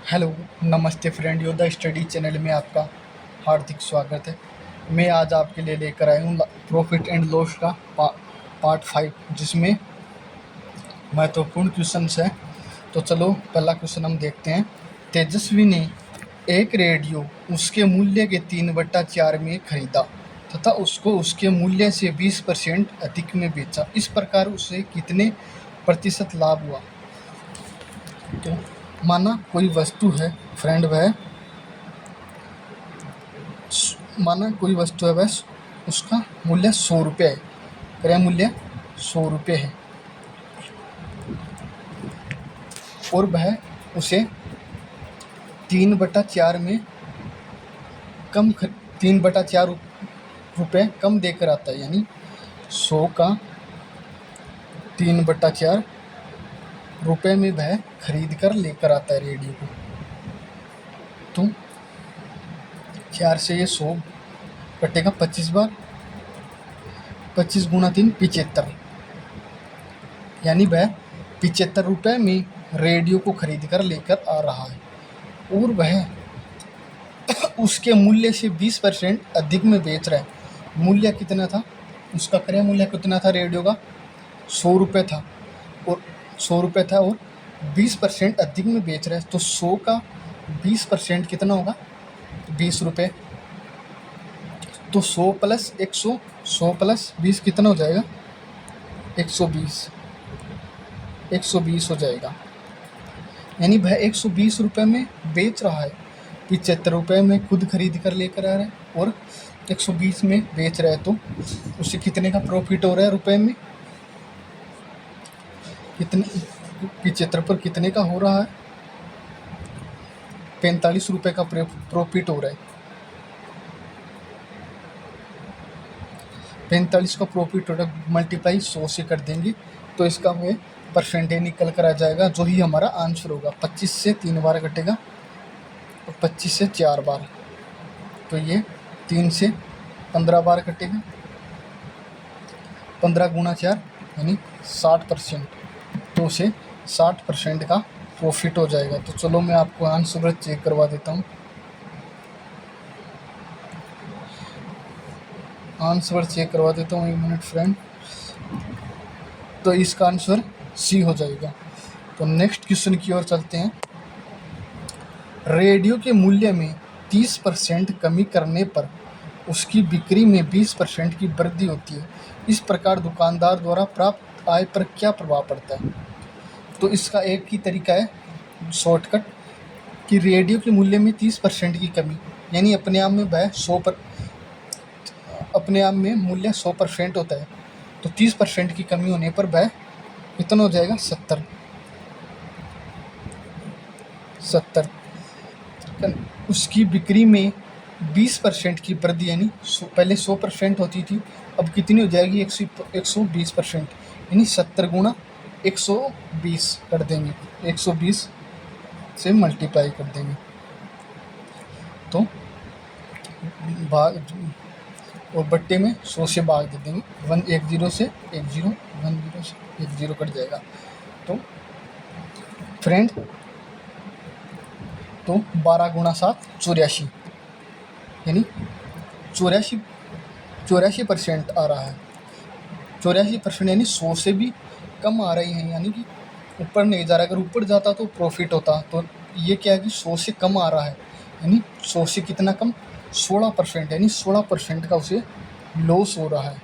Hello, नमस्ते friend. योद्धा study channel में आपका हार्दिक स्वागत है। मैं आज आपके लिए लेकर आया हूँ प्रॉफिट एंड लॉस का पार्ट 5, जिसमें महत्वपूर्ण क्वेश्चंस है। तो चलो पहला क्वेश्चन हम देखते हैं। तेजस्वी ने एक रेडियो उसके मूल्य के 3/4 में खरीदा तथा उसको उसके मूल्य से 20% अधिक में बेचा। इस प्रकार उसे कितने प्रतिशत लाभ हुआ? तो माना कोई वस्तु है फ्रेंड, वह उसका मूल्य 100 रुपये है। क्रय मूल्य 100 रुपये है और वह उसे 3/4 में 3/4 रुपये कम देकर आता है। यानी 100 का 3/4 रुपये में वह खरीद कर लेकर आता है रेडियो को। तो 4 से ये 100 कटेगा 25 बार, 25 गुणा 3 75। यानी वह 75 रुपये में रेडियो को खरीद कर लेकर आ रहा है और वह उसके मूल्य से 20% अधिक में बेच रहा है। मूल्य कितना था उसका? क्रय मूल्य कितना था रेडियो का? 100 रुपये था और 20% अधिक में बेच रहा है। तो 100 का 20% कितना होगा? 20 रुपये। तो 100 प्लस 100, 100 प्लस 20 कितना हो जाएगा? 120 हो जाएगा। यानी वह 120 रुपये में बेच रहा है, 75 रुपये में खुद खरीद कर लेकर आ रहा है और 120 में बेच रहा है। तो उससे कितने का प्रॉफिट हो रहा है रुपए में? कितने? 75 पर कितने का हो रहा है? 45 रुपये का प्रॉफिट हो रहा है। 45 का प्रॉफिट हो रहा है, मल्टीप्लाई 100 से कर देंगे तो इसका हमें परसेंटेज निकल कर आ जाएगा, जो ही हमारा आंसर होगा। 25 से 3 बार कटेगा और 25 से 4 बार, तो ये 3 से 15 बार कटेगा। 15 गुणा 4 यानी 60%। तो उसे 60% का प्रॉफिट हो जाएगा। तो चलो मैं आपको आंसर चेक करवा देता हूँ। एक मिनट फ्रेंड। तो इसका आंसर सी हो जाएगा। तो नेक्स्ट क्वेश्चन की ओर चलते हैं। रेडियो के मूल्य में 30% कमी करने पर उसकी बिक्री में 20% की वृद्धि होती है। इस प्रकार दुकानदार द्वारा प्राप्त आय पर क्या प्रभाव पड़ता है? तो इसका एक ही तरीका है शॉर्टकट, कि रेडियो के मूल्य में 30% की कमी, यानी अपने आप में मूल्य 100% होता है। तो 30% की कमी होने पर वह कितना हो जाएगा? 70। उसकी बिक्री में 20% की वृद्धि, यानी पहले 100% होती थी, अब कितनी हो जाएगी? 120%। यानी 70 गुणा 120 कर देंगे, 120 से मल्टीप्लाई कर देंगे तो भाग और बट्टे में 100 से भाग दे देंगे। 10 से 10 कट जाएगा। तो फ्रेंड, तो 12 गुणा 7 84, यानी 84% आ रहा है। 84% यानी 100 से भी कम आ रही है, यानी कि ऊपर नहीं जा रहा। अगर ऊपर जाता तो प्रॉफिट होता। तो ये क्या है कि 100 से कम आ रहा है, यानी 100 से कितना कम? 16%, यानी 16% का उसे लॉस हो रहा है।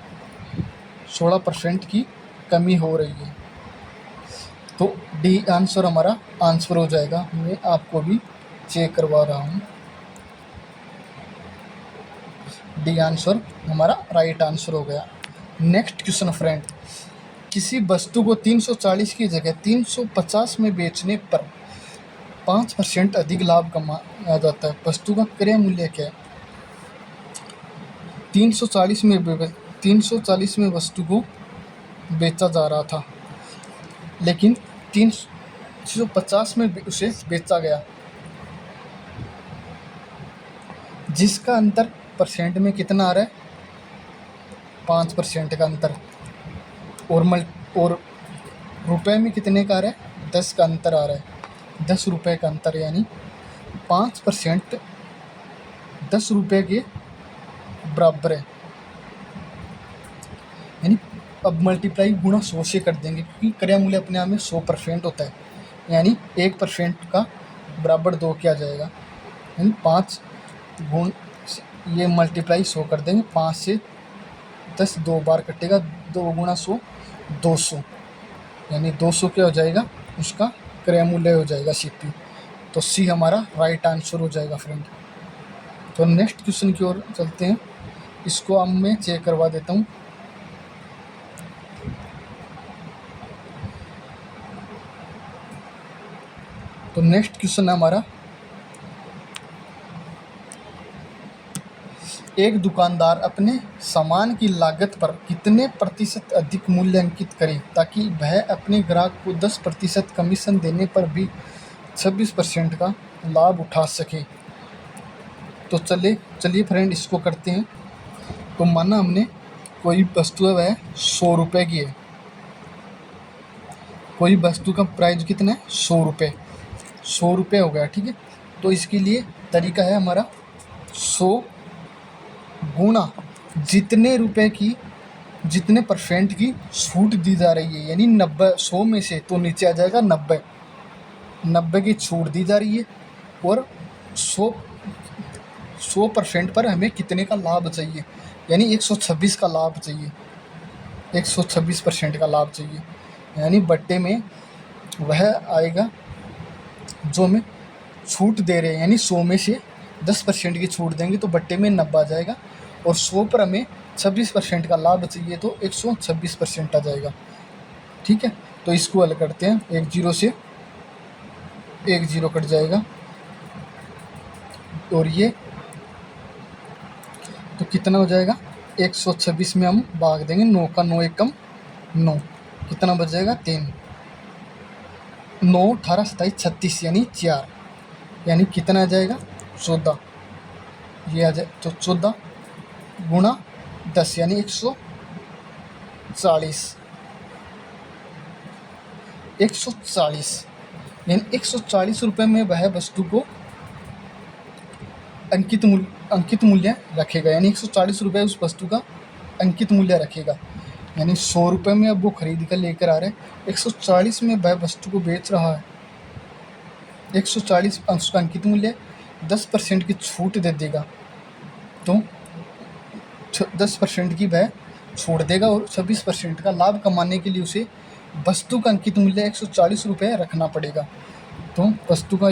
16% की कमी हो रही है। तो डी आंसर हमारा आंसर हो जाएगा। मैं आपको भी चेक करवा रहा हूँ। डी आंसर हमारा राइट आंसर हो गया। Next question friend. किसी वस्तु को 340 की जगह 350 में बेचने पर 5% अधिक लाभ कमाया जाता है। वस्तु का क्रय मूल्य क्या है? 340 में वस्तु को बेचा जा रहा था, लेकिन 350 में उसे बेचा गया, जिसका अंतर परसेंट में कितना आ रहा है? 5% का अंतर। और रुपए में कितने का आ रहा है? 10 का अंतर आ रहा है। 10 रुपये का अंतर, यानी 5% 10 रुपये के बराबर है, यानी अब मल्टीप्लाई गुणा 100 से कर देंगे क्योंकि क्रय मूल्य अपने आप में 100% होता है, यानी 1% का बराबर 2 क्या जाएगा, यानी 5 गुण ये मल्टीप्लाई 100 कर देंगे, 5 से 10 2 बार कटेगा, 2 गुणा 100 200, यानी 200 क्या हो जाएगा, उसका क्रय मूल्य हो जाएगा CP। तो C हमारा राइट आंसर हो जाएगा फ्रेंड। तो नेक्स्ट क्वेश्चन की ओर चलते हैं, इसको अब मैं चेक करवा देता हूँ। तो नेक्स्ट क्वेश्चन है हमारा, एक दुकानदार अपने सामान की लागत पर कितने प्रतिशत अधिक मूल्य अंकित करे ताकि वह अपने ग्राहक को 10% कमीशन देने पर भी 26% का लाभ उठा सके। तो चलिए फ्रेंड इसको करते हैं। तो माना हमने कोई वस्तु है वह 100 रुपये की है, कोई वस्तु का प्राइस कितना है 100 रुपये, 100 रुपये हो गया, ठीक है। तो इसके लिए तरीका है हमारा 100 गुणा जितने रुपए की जितने % की छूट दी जा रही है, यानी 90, 100 में से तो नीचे आ जाएगा 90 की छूट दी जा रही है, और 100% पर हमें कितने का लाभ चाहिए, यानी 126 का लाभ चाहिए, 126% का लाभ चाहिए, यानी बट्टे में वह आएगा जो हमें छूट दे रहे हैं, यानी 100 में से 10% की छूट देंगे तो बट्टे में 90 आ जाएगा, और 100 पर हमें 26% का लाभ चाहिए तो 126% आ जाएगा, ठीक है। तो इसको हल करते हैं, 1 0 से 1 0 कट जाएगा, और ये तो कितना हो जाएगा, 126 में हम भाग देंगे, 9 का 9 1 कम 9, कितना बच जाएगा 3, 9 18 27 36 यानी 4, यानी कितना आ जाएगा 14, ये आ जाए तो 14 गुणा 10 यानी 140, 140 यानी 140 रुपये में वह वस्तु को अंकित मूल्य रखेगा, यानी 140 रुपये उस वस्तु का अंकित मूल्य रखेगा, यानी 100 रुपये में अब वो खरीद कर लेकर आ रहे हैं, 140 में वह वस्तु को बेच रहा है, 140 उसका अंकित मूल्य 10% की छूट दे देगा, तो 10% की वह छोड़ देगा, और 26% का लाभ कमाने के लिए उसे वस्तु का अंकित मूल्य 140 रुपये रखना पड़ेगा। तो वस्तु का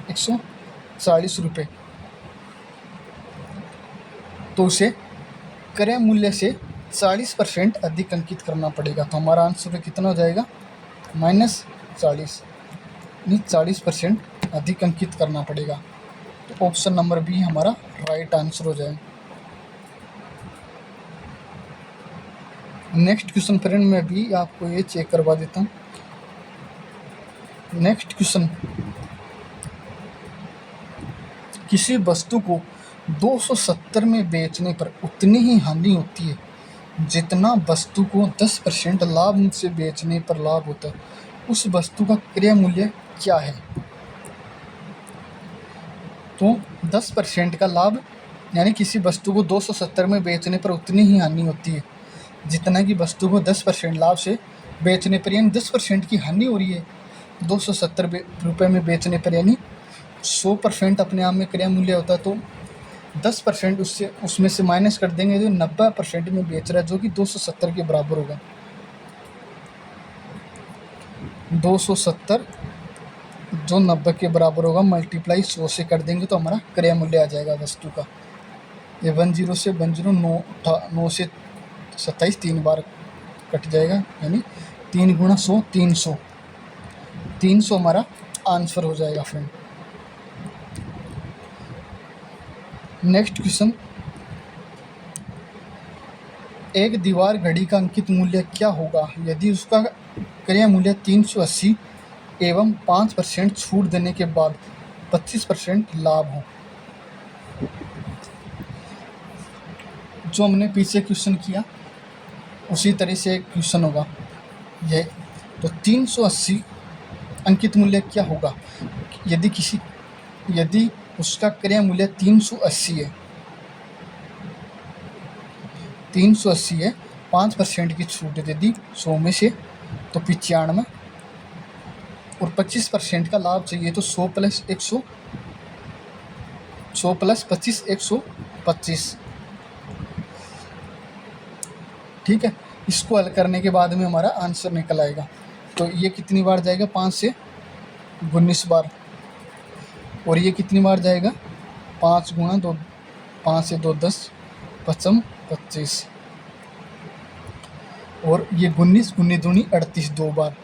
140 रुपये, तो उसे क्रय मूल्य से 40% अधिक अंकित करना पड़ेगा। तो हमारा आंसर कितना हो जाएगा, -40, यानी 40% अधिक अंकित करना पड़ेगा। तो ऑप्शन नंबर बी हमारा राइट आंसर हो जाएगा। नेक्स्ट क्वेश्चन फ्रेंड मैं भी आपको ये चेक करवा देता हूँ। नेक्स्ट क्वेश्चन, किसी वस्तु को 270 में बेचने पर उतनी ही हानि होती है जितना वस्तु को 10% लाभ से बेचने पर लाभ होता है, उस वस्तु का क्रय मूल्य क्या है। तो 10% का लाभ, यानी किसी वस्तु को 270 में बेचने पर उतनी ही हानि होती है जितना कि वस्तु को 10% लाभ से बेचने पर, यानी 10% की हानि हो रही है 270 रुपये में बेचने पर, यानी 100% अपने आप में क्रय मूल्य होता है, तो 10% उसमें से माइनस कर देंगे तो 90% में बेच रहा है, जो कि 270 के बराबर होगा। 270 जो 90 के बराबर होगा, मल्टीप्लाई 100 से कर देंगे तो हमारा क्रय मूल्य आ जाएगा वस्तु का। ये 10 से 10 9 से 27 3 बार कट जाएगा, यानी 3 गुणा 100 300, 300 हमारा आंसर हो जाएगा फ्रेंड। नेक्स्ट क्वेश्चन, एक दीवार घड़ी का अंकित मूल्य क्या होगा यदि उसका क्रय मूल्य 380 एवं 5% छूट देने के बाद 25% लाभ हो। जो हमने पीछे क्वेश्चन किया उसी तरह से क्वेश्चन होगा यह। तो 380 अंकित मूल्य क्या होगा यदि किसी यदि उसका क्रय मूल्य 380 है, 380 है, 5% की छूट दे दी 100 में से तो 95, और 25% का लाभ चाहिए तो 100 प्लस 100, 100 प्लस 25 125। ठीक है, इसको हल करने के बाद में हमारा आंसर निकल आएगा। तो ये कितनी बार जाएगा, 5 से 19 बार, और ये कितनी बार जाएगा, 5 गुणा 2, 5 से 2 10, 5 25, और ये 19 गुनी दूनी 38 2 बार,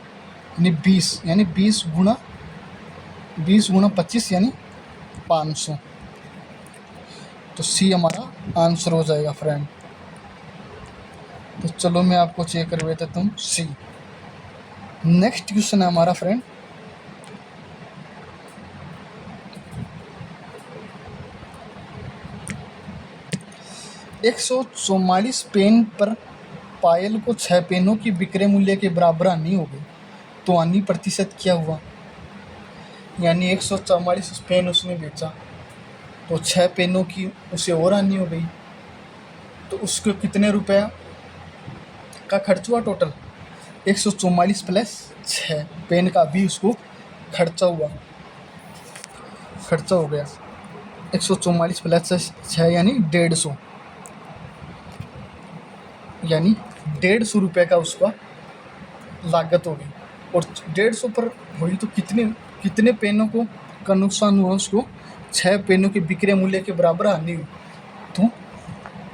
यानी 20, यानी 20 गुणा 25 यानी 500। तो सी हमारा आंसर हो जाएगा फ्रेंड। तो चलो मैं आपको चेक करवा देता हूँ सी। नेक्स्ट क्वेश्चन है हमारा फ्रेंड, एक 144 पेन पर पायल को 6 पेनों की विक्रय मूल्य के बराबर हानि हो गई, तो हानि प्रतिशत क्या हुआ। यानी 144 पेन उसने बेचा तो 6 पेनों की उसे और हानि हो गई, तो उसको कितने रुपया का खर्च हुआ टोटल, 144 प्लस 6 पेन का भी उसको खर्चा हो गया। 144 प्लस 6 यानी 150, यानी 150 रुपये का उसका लागत हो गई, और 150 पर हुई तो कितने पेनों को का नुकसान हुआ उसको, 6 पेनों के विक्रय मूल्य के बराबर हानि हुई। तो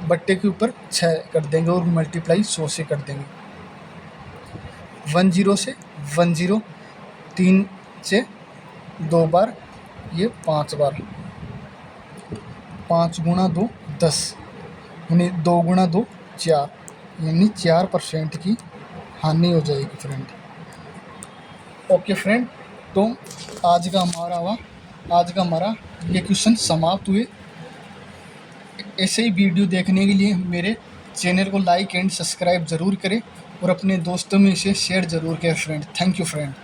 बट्टे के ऊपर 6 कर देंगे और मल्टीप्लाई 100 से कर देंगे, 10 से 10, 3 से 2 बार, ये 5 बार, 5 गुणा 2 10, यानी 2 गुणा 2 4, यानी 4% की हानि हो जाएगी फ्रेंड। ओके फ्रेंड, तो आज का हमारा ये क्वेश्चन समाप्त हुए। ऐसे ही वीडियो देखने के लिए मेरे चैनल को लाइक एंड सब्सक्राइब ज़रूर करें और अपने दोस्तों में इसे शेयर ज़रूर करें फ्रेंड। Thank you friend.